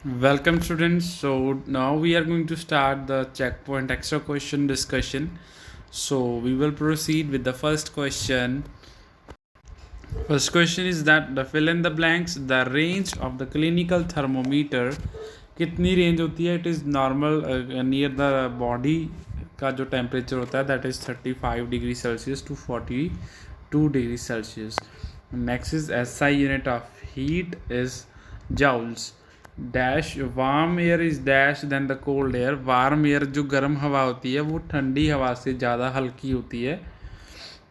Welcome students. So now we are going to start the checkpoint extra question discussion. So we will proceed with the first question. First question is that the fill in the blanks, the range of the clinical thermometer कितनी range होती है? It is normal near the body का जो temperature होता है that is 35 degree Celsius to 42 degree Celsius. Next is SI unit of heat is joules. Dash warm air is dash then the cold air. Warm air जो गर्म हवा होती है वो ठंडी हवा से ज़्यादा हल्की होती है.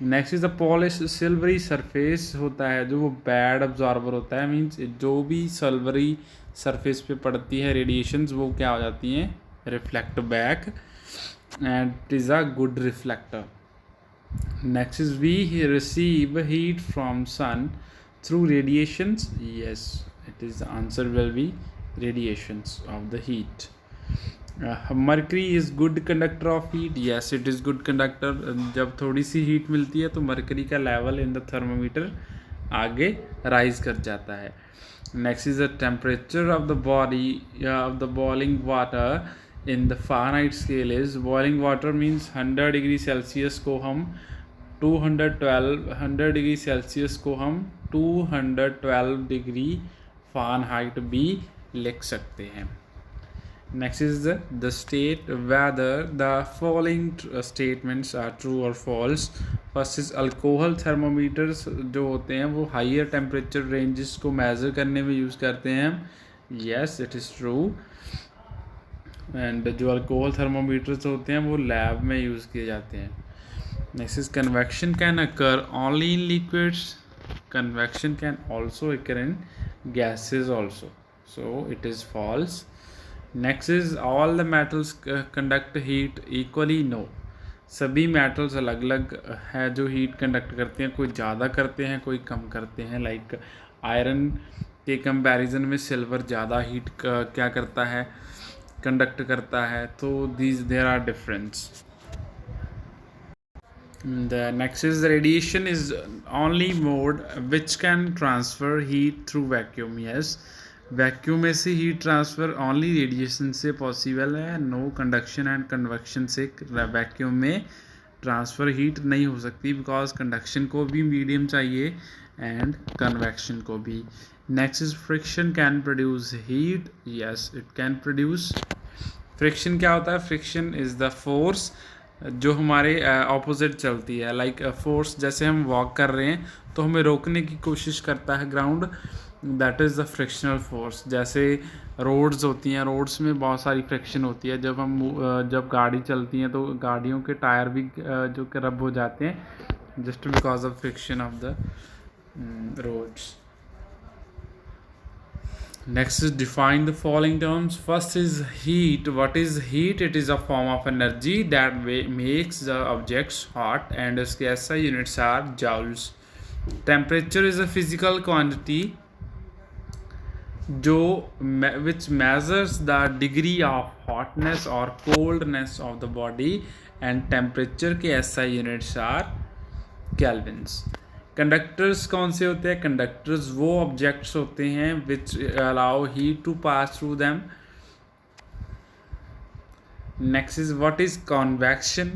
Next is the polish silvery surface होता है जो वो बैड अब्जॉर्बर होता है. मीन्स जो भी सिल्वरी सरफेस पे पड़ती है रेडिएशंस वो क्या हो जाती हैं? Reflect back and it is a good reflector. Next is we receive heat from sun through radiations. Yes, it is the answer will be radiations of the heat. Mercury is good conductor of heat. Yes, it is good conductor. जब थोड़ी सी heat मिलती है तो mercury का level in the thermometer आगे rise कर जाता है. Next is the temperature of the body of the boiling water in the Fahrenheit scale is. Boiling water means 100 degree Celsius को हम 100 डिग्री सेल्सियस को हम 212 डिग्री फ़ारेनहाइट भी लिख सकते हैं. Next is the state whether the following statements are true और false. First is alcohol thermometers जो होते हैं वो हाइयर टेम्परेचर रेंजेस को मेज़र करने में यूज़ करते हैं. Yes, it is true. And जो अल्कोहल थर्मोमीटर्स होते हैं वो लैब में यूज़ किए जाते हैं. Next is convection can occur only in liquids. Convection can also occur in gases also, so it is false. Next is all the metals conduct heat equally. No, सभी metals अलग अलग है जो heat conduct करते हैं. कोई ज़्यादा करते हैं, कोई कम करते हैं. लाइक आयरन के कंपैरिजन में सिल्वर ज़्यादा हीट क्या करता है? कंडक्ट करता है. तो there are difference. The next is the radiation is only mode which can transfer heat through vacuum. Yes, vacuum में से हीट ट्रांसफ़र ओनली रेडिएशन से पॉसिबल है. नो कंडक्शन एंड कन्वेक्शन से वैक्यूम में ट्रांसफ़र हीट नहीं हो सकती because conduction को भी मीडियम चाहिए एंड कन्वेक्शन को भी. Next is friction can produce heat. Yes, it can produce. Friction क्या होता है? फ्रिक्शन इज़ द फोर्स जो हमारे ऑपोजिट चलती है. लाइक फोर्स जैसे हम वॉक कर रहे हैं तो हमें रोकने की कोशिश करता है ground, that is the frictional force. जैसे रोड्स होती हैं, रोड्स में बहुत सारी फ्रिक्शन होती है. जब गाड़ी चलती हैं तो गाड़ियों के टायर भी जो रब हो जाते हैं just because of friction of the roads. Next is define the following terms. First is heat. What is heat? It is a form of energy that makes the objects hot and its SI units are joules. Temperature is a physical quantity which measures the degree of hotness or coldness of the body and temperature के SI units are kelvins. Conductors कौन से होते हैं? Conductors वो objects होते हैं which allow heat to pass through them. Next is what is convection.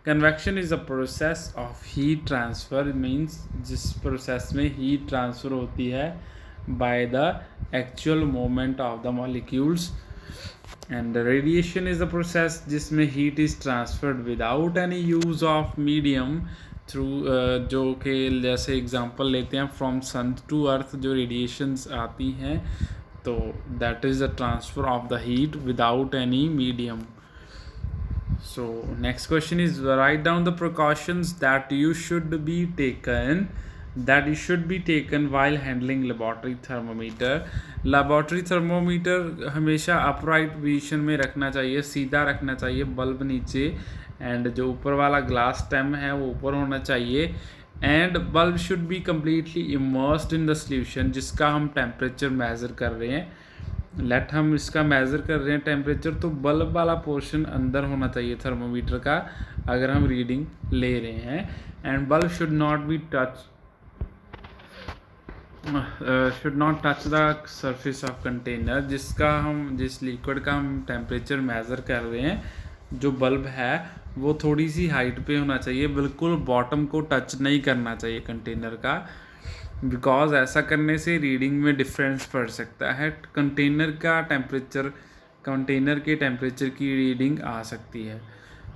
Convection is a process of heat transfer. Means जिस process में हीट ट्रांसफ़र होती है by the actual moment of the molecules. And radiation is the process जिसमें heat is transferred without any use of medium through जो कि जैसे example लेते हैं फ्रॉम सन टू अर्थ जो रेडिएशंस आती हैं तो that is the transfer of the heat without any medium. So next question is write down the precautions that you should be taken while handling laboratory thermometer. Laboratory thermometer हमेशा upright position में रखना चाहिए, सीधा रखना चाहिए, bulb नीचे and जो ऊपर वाला ग्लास स्टेम है वो ऊपर होना चाहिए. And bulb should be completely immersed in the solution जिसका हम टेम्परेचर मेज़र कर रहे हैं. हम इसका मेज़र कर रहे हैं टेम्परेचर तो बल्ब वाला पोर्शन अंदर होना चाहिए थर्मोमीटर का अगर हम रीडिंग ले रहे हैं. And bulb should not be touch should not touch the surface of container, जिस लिक्विड का हम टेम्परेचर मेज़र कर रहे हैं, जो बल्ब है वो थोड़ी सी हाइट पे होना चाहिए, बिल्कुल बॉटम को टच नहीं करना चाहिए कंटेनर का, बिकॉज ऐसा करने से रीडिंग में डिफरेंस पड़ सकता है। कंटेनर के टेम्परेचर की रीडिंग आ सकती है।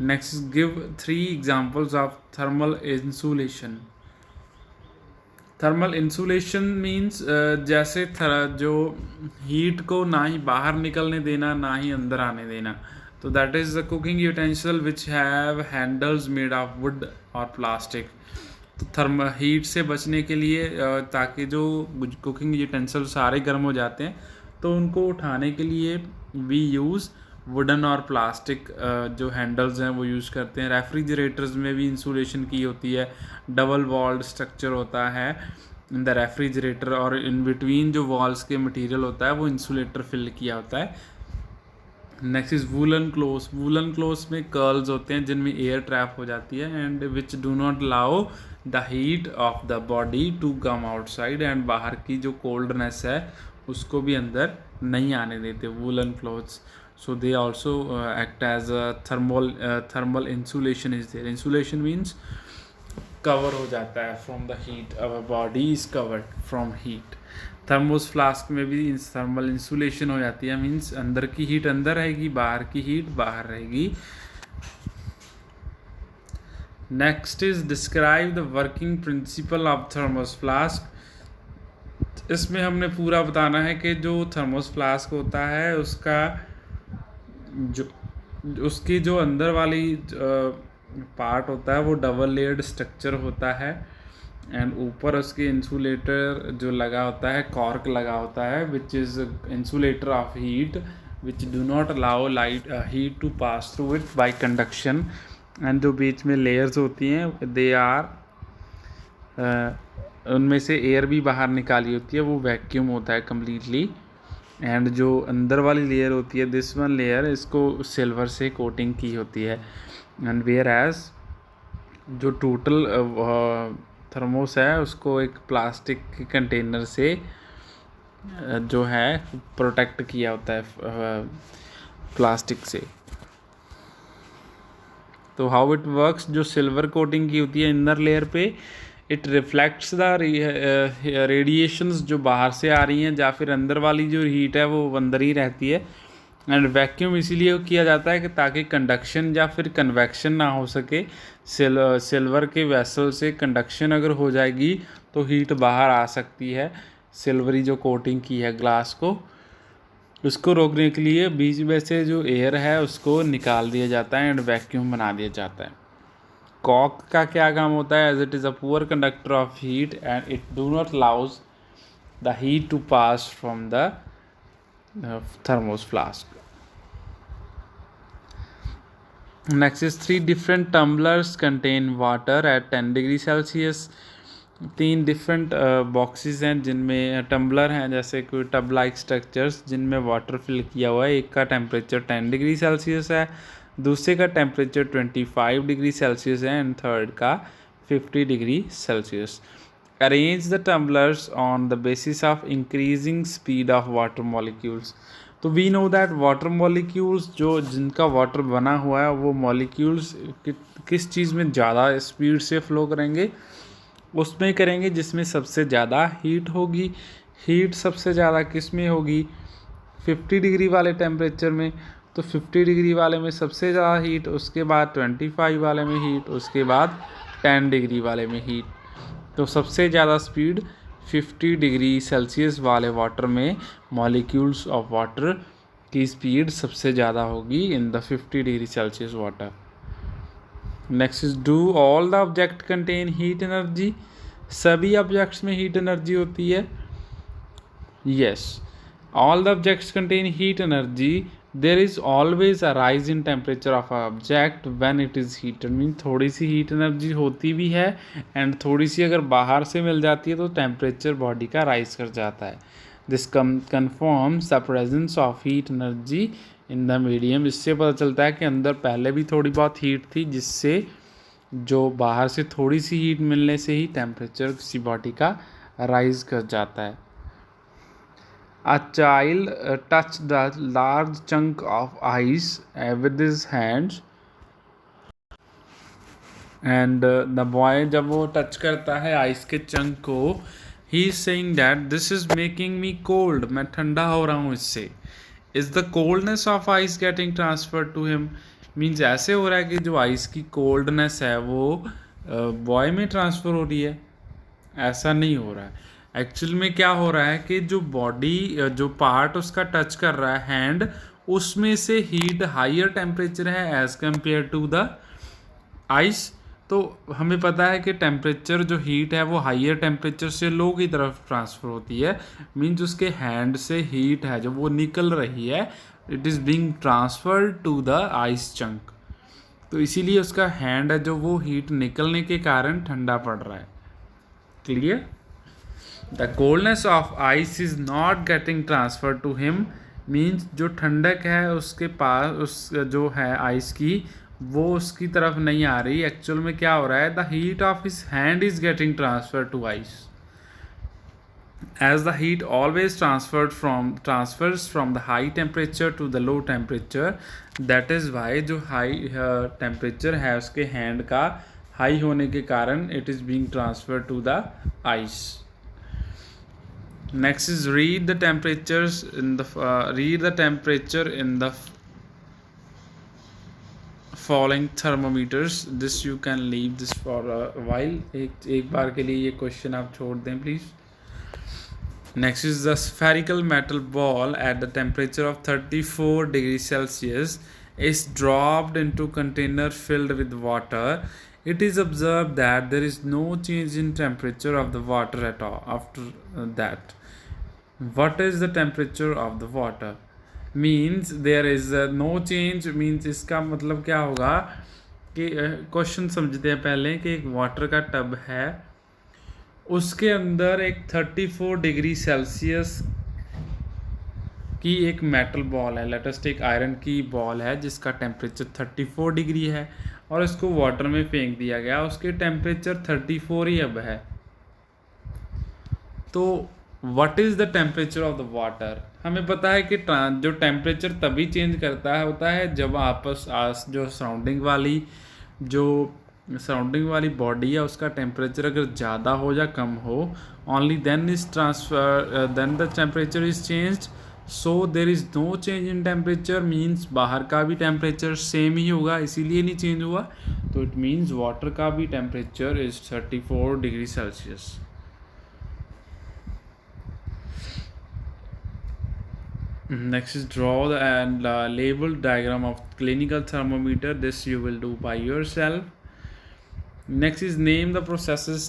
Next, give 3 examples of thermal insulation. Thermal insulation means जैसे जो हीट को ना ही बाहर निकलने देना ना ही अंदर आने देना, तो that is the cooking utensil which have handles made of would और प्लास्टिक। तो हीट से बचने के लिए ताकि जो कुकिंग यूटेंसिल सारे गर्म हो जाते हैं, तो उनको उठाने के लिए वी यूज़ वुडन और प्लास्टिक जो हैंडल्स हैं वो यूज़ करते हैं। रेफ्रिजरेटर्स में भी इंसुलेशन की होती है, डबल वॉल्ड स्ट्रक्चर होता है इन द रेफ्रिजरेटर, और इन बिटवीन जो वॉल्स के मटेरियल होता है वो इंसुलेटर फिल किया होता है। Next is woollen clothes. Woollen clothes में कर्ल्स होते हैं जिनमें एयर ट्रैप हो जाती है, and which do not allow the heat of the body to come outside, and बाहर की जो कोल्डनेस है उसको भी अंदर नहीं आने देते woollen clothes. So they also act as a thermal insulation is there. Insulation means cover हो जाता है from the heat, our body is covered from heat. Thermos flask में भी थर्मल इंसुलेशन हो जाती है, मीन्स अंदर की हीट अंदर रहेगी, बाहर की हीट बाहर रहेगी। Next is describe the working principle of thermos flask. इसमें हमने पूरा बताना है कि जो थर्मोस फ्लास्क होता है उसका उसकी जो अंदर वाली पार्ट होता है वो डबल लेयर्ड स्ट्रक्चर होता है, एंड ऊपर उसके इंसुलेटर जो लगा होता है, कॉर्क लगा होता है, which is insulator of heat which do not allow light heat to pass through it by conduction. And जो बीच में लेयर्स होती हैं दे आर उनमें से एयर भी बाहर निकाली होती है, वो वैक्यूम होता है कम्प्लीटली। एंड जो अंदर वाली लेयर होती है, दिस वन लेयर, इसको सिल्वर से कोटिंग की होती है। एंड वेयर एज जो टोटल थर्मोस है उसको एक प्लास्टिक के कंटेनर से जो है प्रोटेक्ट किया होता है प्लास्टिक से। तो हाउ इट वर्क्स, जो सिल्वर कोटिंग की होती है इनर लेयर पे, इट रिफ्लेक्ट्स द रेडिएशंस जो बाहर से आ रही हैं, या फिर अंदर वाली जो हीट है वो अंदर ही रहती है। एंड वैक्यूम इसीलिए किया जाता है कि ताकि कंडक्शन या फिर कन्वेक्शन ना हो सके। सिल्वर के वेसल से कंडक्शन अगर हो जाएगी तो हीट बाहर आ सकती है। सिल्वरी जो कोटिंग की है ग्लास को, उसको रोकने के लिए बीच में से जो एयर है उसको निकाल दिया जाता है एंड वैक्यूम बना दिया जाता है। कॉक का क्या काम होता है, as it is a poor conductor of heat and it do not allows the heat to pass from the thermos flask. Next is 3 different tumblers contain water at 10 degree Celsius. 3 different boxes हैं जिनमें tumbler हैं, जैसे कोई tub like structures जिनमें water fill किया हुआ है। एक का टेम्परेचर 10 डिग्री सेल्सियस है, दूसरे का टेम्परेचर 25 डिग्री सेल्सियस है, एंड थर्ड का 50 degree Celsius. Arrange the tumblers on the basis of increasing speed of water molecules. तो we know that water molecules जो जिनका वाटर बना हुआ है वो मॉलिक्यूल्स किस चीज़ में ज़्यादा स्पीड से फ्लो करेंगे, उसमें करेंगे जिसमें सबसे ज़्यादा हीट होगी। हीट सबसे ज़्यादा किस में होगी, 50 डिग्री वाले टेम्परेचर में। तो 50 डिग्री वाले में सबसे ज़्यादा हीट, उसके बाद 25 वाले में हीट, उसके बाद 10 डिग्री वाले में हीट। तो सबसे ज़्यादा स्पीड 50 डिग्री सेल्सियस वाले वाटर में मॉलिक्यूल्स ऑफ वाटर की स्पीड सबसे ज़्यादा होगी in the 50 degree Celsius water. Next is do all the object contain heat energy. सभी ऑब्जेक्ट्स में हीट एनर्जी होती है। Yes, all the objects contain heat energy. There is always a rise in temperature of object when it is heated. Mean थोड़ी सी heat energy होती भी है, and थोड़ी सी अगर बाहर से मिल जाती है तो टेम्परेचर बॉडी का राइज कर जाता है। This confirms the presence of heat energy in the medium. इससे पता चलता है कि अंदर पहले भी थोड़ी बहुत हीट थी, जिससे जो बाहर से थोड़ी सी हीट मिलने से ही टेम्परेचर किसी बॉडी का राइज कर जाता है। A child touched the large chunk of ice with his hands and the boy जब वो टच करता है आइस के चंक को, he is saying that this is making me cold, मैं ठंडा हो रहा हूँ इससे। Is the coldness of ice getting transferred to him? Means ऐसे हो रहा है कि जो आइस की कोल्डनेस है वो बॉय में ट्रांसफ़र हो रही है, ऐसा नहीं हो रहा है। एक्चुअल में क्या हो रहा है कि जो बॉडी जो पार्ट उसका टच कर रहा है हैंड, उसमें से हीट हाइयर टेम्परेचर है as compare to the ice. तो हमें पता है कि टेम्परेचर जो हीट है वो हाइयर टेम्परेचर से लो की तरफ ट्रांसफ़र होती है। मीन्स उसके हैंड से हीट है जो वो निकल रही है, it is being transferred to the ice chunk. तो इसीलिए उसका हैंड है जो वो हीट निकलने के कारण ठंडा पड़ रहा है। Clear? The coldness of ice is not getting transfer to him, means जो ठंडक है उसके पास उस जो है आइस की वो उसकी तरफ नहीं आ रही। एक्चुअल में क्या हो रहा है, the heat of his hand is getting transfer to ice. As the heat always transfers from the high temperature to the low temperature, that is why जो high temperature है उसके hand का high होने के कारण it is being transferred to the ice. Next is read the temperature in the following thermometers. This you can leave this for a while. एक बार के लिए ये question आप छोड़ दें please. Next is the spherical metal ball at the temperature of 34 degrees Celsius is dropped into container filled with water. It is observed that there is no change in temperature of the water at all after that. What is the temperature of the water? Means there is no change, means इसका मतलब क्या होगा कि question समझते हैं पहले कि एक वाटर का टब है, उसके अंदर एक 34 डिग्री सेल्सियस की एक मेटल बॉल है, लेटेस्ट एक आयरन की बॉल है जिसका टेम्परेचर 34 डिग्री है और इसको वाटर में फेंक दिया गया, उसके टेम्परेचर 34 ही अब है। तो what is the temperature of the water? हमें पता है कि जो टेम्परेचर तभी चेंज करता है होता है जब जो सराउंडिंग वाली बॉडी है उसका टेम्परेचर अगर ज़्यादा हो या कम हो, only then the temperature is changed. So there is no change in temperature, means बाहर का भी टेम्परेचर सेम ही होगा, इसीलिए नहीं चेंज हुआ। तो इट मीन्स वाटर का भी temperature is 34 degree Celsius. Next is draw and label diagram of clinical thermometer. This you will do by yourself. Next is name the processes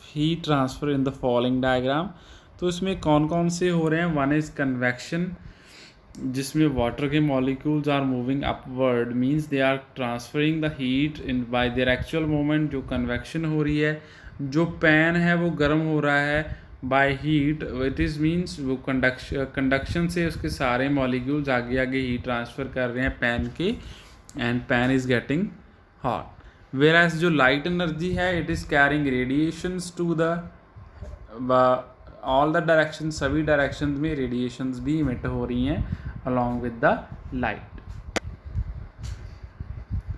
heat transfer in the following diagram. तो इसमें कौन कौन से हो रहे हैं? वन इज कन्वेक्शन, जिसमें water के molecules are moving upward, means they are transferring the heat in by their actual moment, जो कन्वेक्शन हो रही है। जो पैन है वो गर्म हो रहा है by heat, it is means वो कंडक्शन से उसके सारे मॉलिक्यूल्स आगे आगे हीट ट्रांसफ़र कर रहे हैं पैन के, and pan is getting hot. Whereas जो लाइट एनर्जी है it is carrying radiations to the all the direction, सभी डायरेक्शन में रेडिएशंस भी इमिट हो रही हैं along with the light.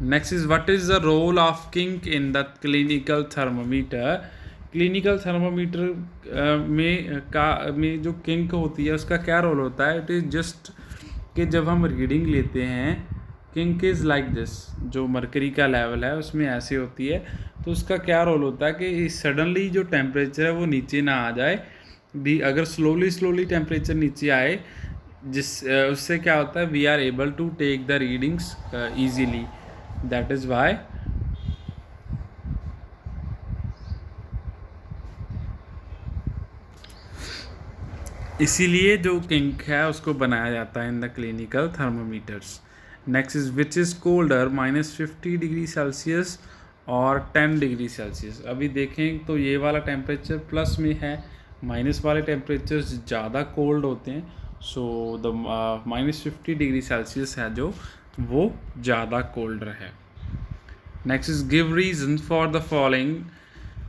Next is what is the role of kink in the clinical thermometer? Clinical thermometer में जो kink होती है उसका क्या रोल होता है? इट इज़ जस्ट कि जब हम रीडिंग लेते हैं, किंक इज़ लाइक दिस, जो मरकरी का लेवल है उसमें ऐसे होती है। तो उसका क्या रोल होता है कि सडनली जो टेम्परेचर है वो नीचे ना आ जाए भी, अगर स्लोली टेम्परेचर नीचे आए उससे क्या होता है, we are able to take the readings easily. That is why इसीलिए जो किंक है उसको बनाया जाता है in the clinical thermometers. Next is which is colder, -50 degree Celsius और 10 डिग्री सेल्सियस। अभी देखें तो ये वाला टेम्परेचर प्लस में है, माइनस वाले टेम्परेचर ज़्यादा कोल्ड होते हैं। सो द -50 डिग्री सेल्सियस है जो वो ज़्यादा कोल्डर है। Next is give reason for the following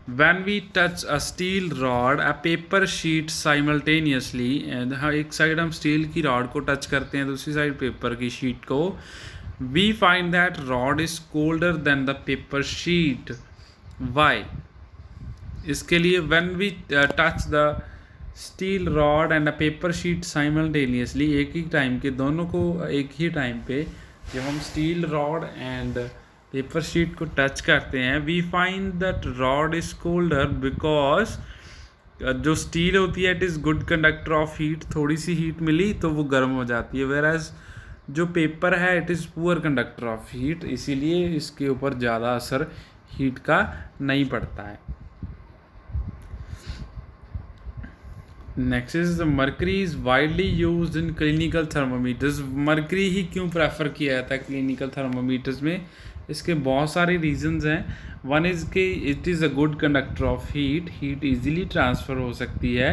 when we touch a steel rod a paper sheet simultaneously, and हाँ एक साइड हम स्टील की रॉड को टच करते हैं, दूसरी साइड पेपर की शीट को, we find that rod is colder than the paper sheet. Why? इसके लिए when we touch the steel rod and a paper sheet simultaneously, एक ही टाइम के दोनों को एक ही टाइम पे जब हम steel rod and paper sheet को टच करते हैं, we find that rod is colder because जो स्टील होती है it is good conductor of heat, थोड़ी सी हीट मिली तो वो गर्म हो जाती है, वेयर एज जो पेपर है it is poor conductor of heat, इसीलिए इसके ऊपर ज़्यादा असर हीट का नहीं पड़ता है. Next is mercury is widely used in clinical thermometers. Mercury ही क्यों प्रेफर किया जाता है क्लिनिकल थर्मोमीटर्स में? इसके बहुत सारे रीजंस हैं. वन इज़ कि it is a good conductor of heat, heat easily transfer हो सकती है.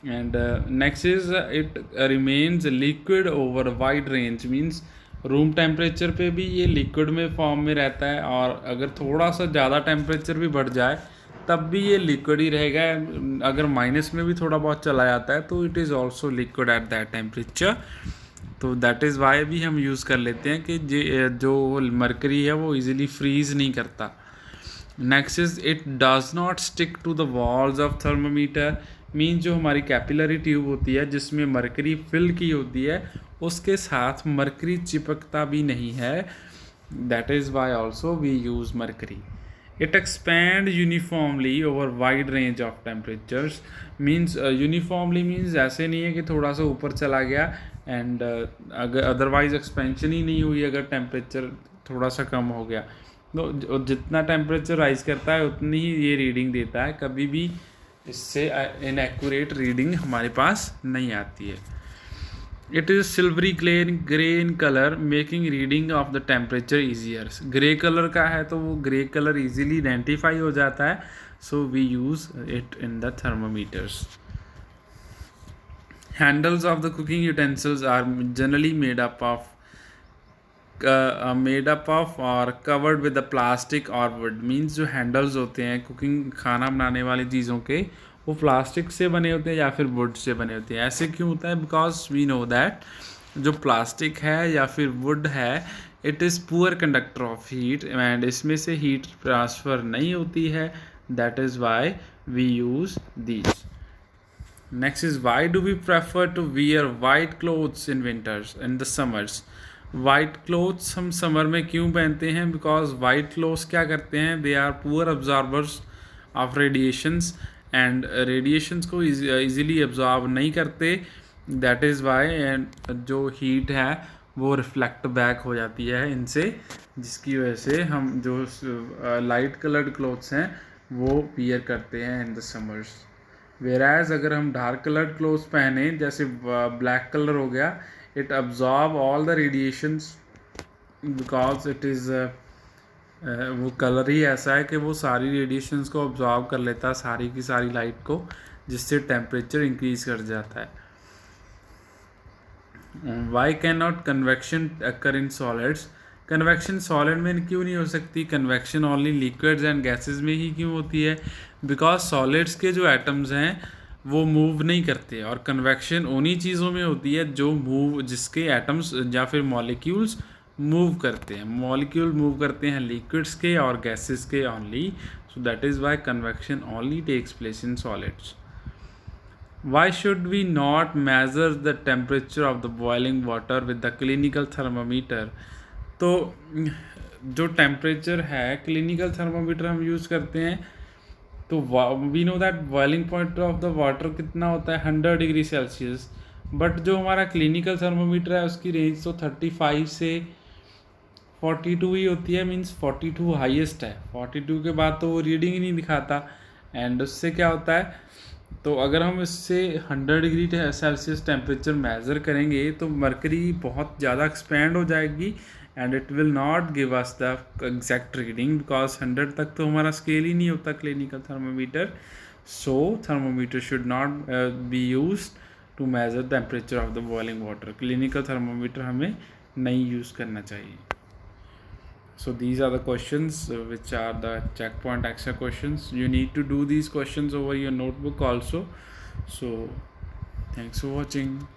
And next is it remains liquid over wide range, means room temperature पे भी ये लिक्विड में फॉर्म में रहता है, और अगर थोड़ा सा ज़्यादा टेम्परेचर भी बढ़ जाए तब भी ये लिक्विड ही रहेगा. अगर माइनस में भी थोड़ा बहुत चला जाता है तो it is also liquid at that temperature. तो दैट इज़ वाई भी हम यूज़ कर लेते हैं कि जो मरकरी है वो इजीली फ्रीज नहीं करता. Next is it does not stick to the walls of thermometer, mean जो हमारी कैपिलरी ट्यूब होती है जिसमें मरकरी फिल की होती है उसके साथ मरकरी चिपकता भी नहीं है. That is why also we use mercury. It expands uniformly over wide range of temperatures. Means uniformly means ऐसे नहीं है कि थोड़ा सा ऊपर चला गया एंड अगर अदरवाइज एक्सपेंशन ही नहीं हुई, अगर टेम्परेचर थोड़ा सा कम हो गया तो जितना टेम्परेचर राइज करता है उतनी ही ये रीडिंग देता है. कभी भी इससे इनएक्यूरेट रीडिंग हमारे पास नहीं आती है. It is silvery grey in colour making reading of the temperature easier. Grey colour का है तो वो ग्रे कलर इजीली आइडेंटिफाई हो जाता है, so we use it in the thermometers. Handles of the cooking utensils are generally made up of और covered with the plastic और wood. Means जो हैंडल्स होते हैं कुकिंग खाना बनाने वाली चीज़ों के वो प्लास्टिक से बने होते हैं या फिर वुड से बने होते हैं. ऐसे क्यों होता है? बिकॉज वी नो दैट जो प्लास्टिक है या फिर वुड है it is poor conductor of heat and इसमें से हीट ट्रांसफ़र नहीं होती है. That is why we use these. Next is why do we prefer to wear white clothes in winters in the summers. White clothes हम summer में क्यों पहनते हैं? बिकॉज वाइट क्लोथ्स क्या करते हैं, they are poor absorbers of radiations and radiations को easily absorb नहीं करते. दैट इज़ वाई एंड जो हीट है वो रिफ्लेक्ट बैक हो जाती है इनसे, जिसकी वजह से हम जो लाइट कलर्ड क्लोथ्स हैं वो वियर करते हैं इन द समर्स. वेराज अगर हम डार्क कलर्ड क्लोथ्स पहने जैसे ब्लैक कलर हो गया, it absorb all the radiations because it is वो कलर ही ऐसा है कि वो सारी रेडिएशंस को ऑब्जॉर्व कर लेता है, सारी की सारी लाइट को, जिससे टेम्परेचर इंक्रीज कर जाता है. Why can not convection occur in solids. Convection solid में क्यों नहीं हो सकती? Convection only liquids and gases में ही क्यों होती है? बिकॉज सॉलिड्स के जो एटम्स हैं वो मूव नहीं करते, और कन्वेक्शन उन्हीं चीज़ों में होती है जो मूव, जिसके एटम्स या फिर मॉलिक्यूल्स मूव करते हैं. मॉलिक्यूल मूव करते हैं लिक्विड्स के और गैसेस के only, so that is why convection only takes place in solids. Why should we not measure the temperature of the boiling water with the clinical thermometer. तो जो temperature है clinical thermometer हम use करते हैं तो we know that boiling point of the water कितना होता है 100 डिग्री सेल्सियस, बट जो हमारा क्लिनिकल थर्मामीटर है उसकी रेंज तो 35 से 42 ही होती है. मींस 42 हाईएस्ट है, 42 के बाद तो वो रीडिंग ही नहीं दिखाता. एंड उससे क्या होता है, तो अगर हम इससे 100 डिग्री सेल्सियस टेम्परेचर मेज़र करेंगे तो मरकरी बहुत ज़्यादा एक्सपेंड हो जाएगी and it will not give us the exact reading because 100 तक तो हमारा स्केल ही नहीं होता clinical thermometer. So thermometer should not be use to measure temperature of the boiling water. Clinical thermometer हमें नहीं यूज़ करना चाहिए. So these are the questions which are the checkpoint extra questions. You need to do these questions over your notebook also. So thanks for watching.